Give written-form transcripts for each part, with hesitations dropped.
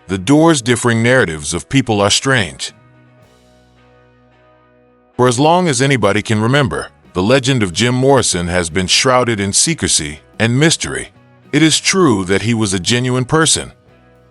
The Doors' differing narratives of people are strange. For as long as anybody can remember, the legend of Jim Morrison has been shrouded in secrecy and mystery. It is true that he was a genuine person,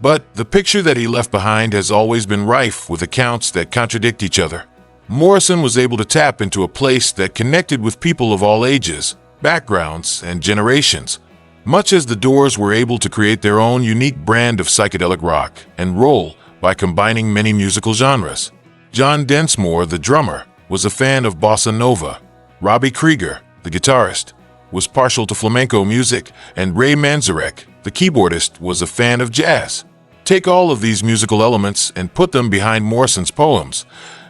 but the picture that he left behind has always been rife with accounts that contradict each other. Morrison was able to tap into a place that connected with people of all ages, backgrounds, and generations, much as the Doors were able to create their own unique brand of psychedelic rock and roll by combining many musical genres. John Densmore, the drummer, was a fan of bossa nova. Robby Krieger, the guitarist, was partial to flamenco music, and Ray Manzarek, the keyboardist, was a fan of jazz. Take all of these musical elements and put them behind Morrison's poems,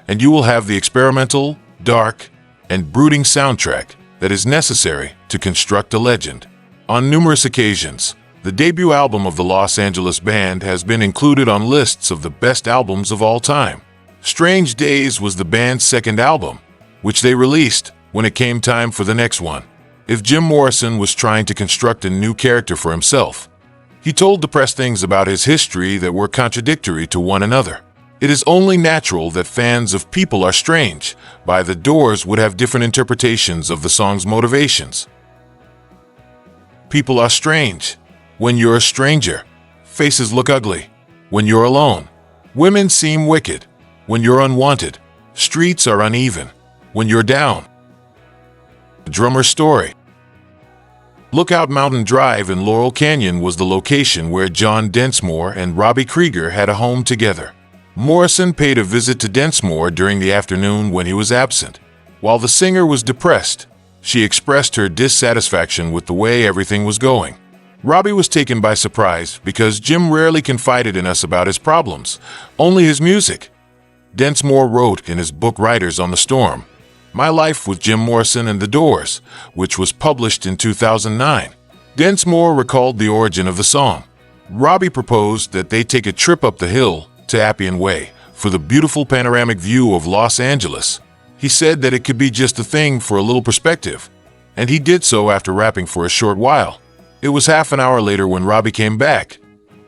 and you will have the experimental, dark, and brooding soundtrack that is necessary to construct a legend. On numerous occasions, the debut album of the Los Angeles band has been included on lists of the best albums of all time. Strange Days was the band's second album, which they released when it came time for the next one. If Jim Morrison was trying to construct a new character for himself, he told the press things about his history that were contradictory to one another. It is only natural that fans of People Are Strange by The Doors would have different interpretations of the song's motivations. People are strange. When you're a stranger, faces look ugly. When you're alone, women seem wicked. When you're unwanted, streets are uneven. When you're down. The drummer's story. Lookout Mountain Drive in Laurel Canyon was the location where John Densmore and Robby Krieger had a home together. Morrison paid a visit to Densmore during the afternoon when he was absent. While the singer was depressed, she expressed her dissatisfaction with the way everything was going. Robby was taken by surprise because Jim rarely confided in us about his problems, only his music. Densmore wrote in his book Riders on the Storm, My Life with Jim Morrison and the Doors, which was published in 2009. Densmore recalled the origin of the song. Robby proposed that they take a trip up the hill to Appian Way for the beautiful panoramic view of Los Angeles. He said that it could be just a thing for a little perspective, and he did so after rapping for a short while. It was half an hour later when Robby came back.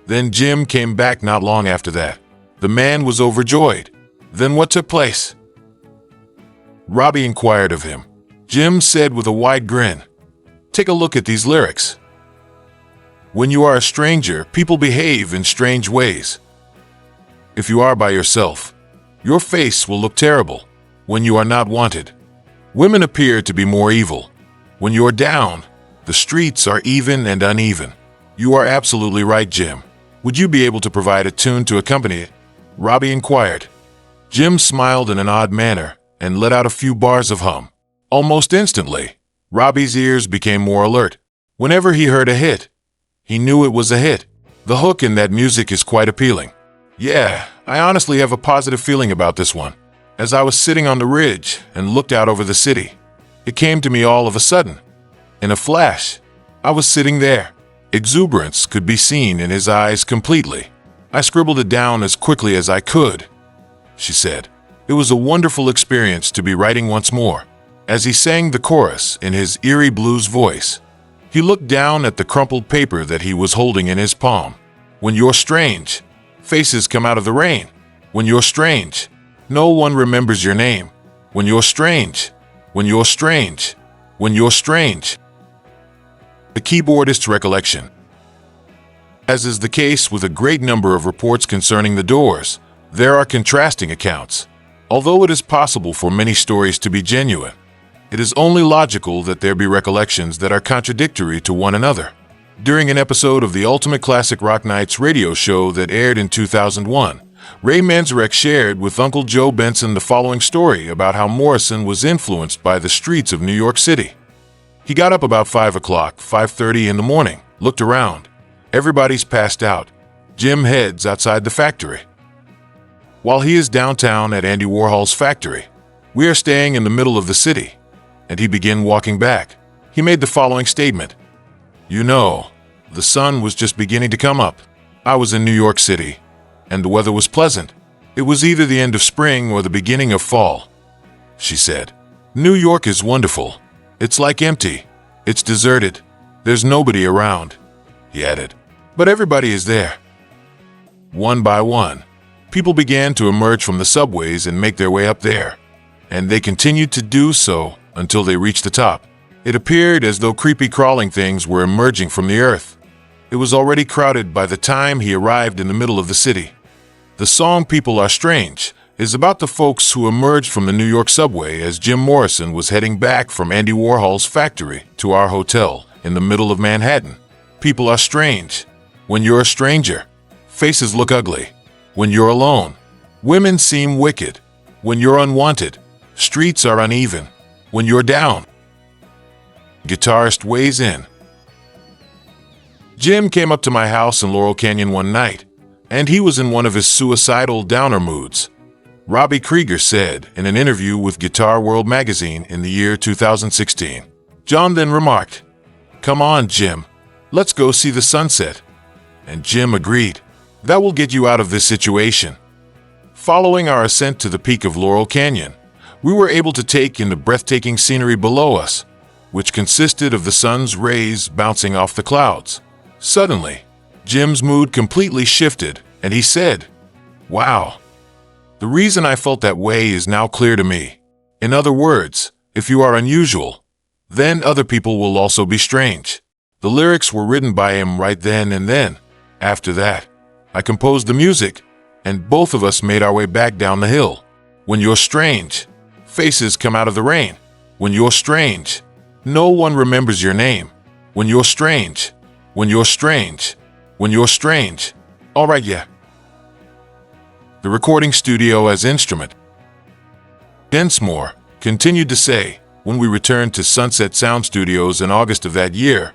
Then Jim came back not long after that. The man was overjoyed. Then what took place? Robby inquired of him. Jim said with a wide grin, "Take a look at these lyrics. When you are a stranger, people behave in strange ways. If you are by yourself, your face will look terrible. When you are not wanted, women appear to be more evil. When you are down, the streets are even and uneven." You are absolutely right, Jim. Would you be able to provide a tune to accompany it? Robby inquired. Jim smiled in an odd manner and let out a few bars of hum. Almost instantly, Robby's ears became more alert. Whenever he heard a hit, he knew it was a hit. The hook in that music is quite appealing. Yeah, I honestly have a positive feeling about this one. As I was sitting on the ridge and looked out over the city, it came to me all of a sudden. In a flash, I was sitting there. Exuberance could be seen in his eyes completely. I scribbled it down as quickly as I could, she said. It was a wonderful experience to be writing once more. As he sang the chorus in his eerie blues voice, he looked down at the crumpled paper that he was holding in his palm. When you're strange, faces come out of the rain. When you're strange, no one remembers your name. When you're strange, when you're strange, when you're strange. The keyboardist's recollection. As is the case with a great number of reports concerning the Doors, there are contrasting accounts. Although it is possible for many stories to be genuine, it is only logical that there be recollections that are contradictory to one another. During an episode of the Ultimate Classic Rock Nights radio show that aired in 2001, Ray Manzarek shared with Uncle Joe Benson the following story about how Morrison was influenced by the streets of New York City. He got up about 5 o'clock, 5:30 in the morning, looked around. Everybody's passed out. Jim heads outside the factory. While he is downtown at Andy Warhol's factory, we are staying in the middle of the city, and he began walking back. He made the following statement. You know, the sun was just beginning to come up. I was in New York City, and the weather was pleasant. It was either the end of spring or the beginning of fall, she said. New York is wonderful. It's like empty. It's deserted. There's nobody around, he added. But everybody is there. One by one, people began to emerge from the subways and make their way up there, and they continued to do so until they reached the top. It appeared as though creepy crawling things were emerging from the earth. It was already crowded by the time he arrived in the middle of the city. The song People Are Strange is about the folks who emerged from the New York subway as Jim Morrison was heading back from Andy Warhol's factory to our hotel in the middle of Manhattan. People are strange. When you're a stranger, faces look ugly. When you're alone, women seem wicked. When you're unwanted, streets are uneven. When you're down, guitarist weighs in. Jim came up to my house in Laurel Canyon one night, and he was in one of his suicidal downer moods. Robby Krieger said in an interview with Guitar World magazine in the year 2016. John then remarked, "Come on, Jim, let's go see the sunset." And Jim agreed. That will get you out of this situation. Following our ascent to the peak of Laurel Canyon, we were able to take in the breathtaking scenery below us, which consisted of the sun's rays bouncing off the clouds. Suddenly, Jim's mood completely shifted, and he said, "Wow. The reason I felt that way is now clear to me. In other words, if you are unusual, then other people will also be strange." The lyrics were written by him right then and then. After that, I composed the music, and both of us made our way back down the hill. When you're strange, faces come out of the rain. When you're strange, no one remembers your name. When you're strange, when you're strange, when you're strange. All right, yeah. The recording studio as instrument. Densmore continued to say, when we returned to Sunset Sound Studios in August of that year,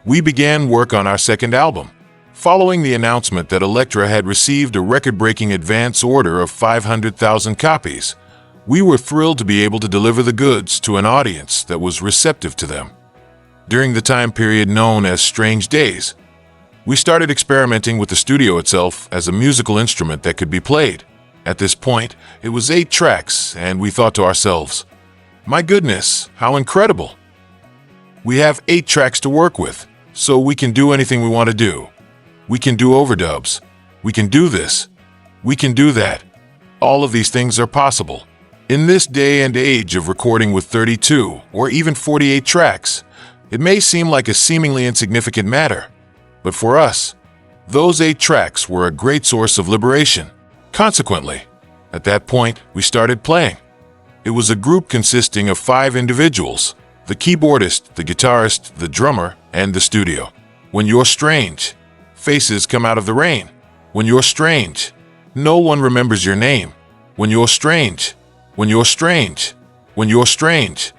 we began work on our second album. Following the announcement that Elektra had received a record-breaking advance order of 500,000 copies, we were thrilled to be able to deliver the goods to an audience that was receptive to them. During the time period known as Strange Days, we started experimenting with the studio itself as a musical instrument that could be played. At this point, it was 8 tracks, and we thought to ourselves, my goodness, how incredible. We have 8 tracks to work with, so we can do anything we want to do. We can do overdubs. We can do this. We can do that. All of these things are possible. In this day and age of recording with 32 or even 48 tracks, it may seem like a seemingly insignificant matter, but for us, those 8 tracks were a great source of liberation. Consequently, at that point, we started playing. It was a group consisting of 5 individuals, the keyboardist, the guitarist, the drummer, and the studio. When you're strange, faces come out of the rain. When you're strange, no one remembers your name. When you're strange, when you're strange, when you're strange.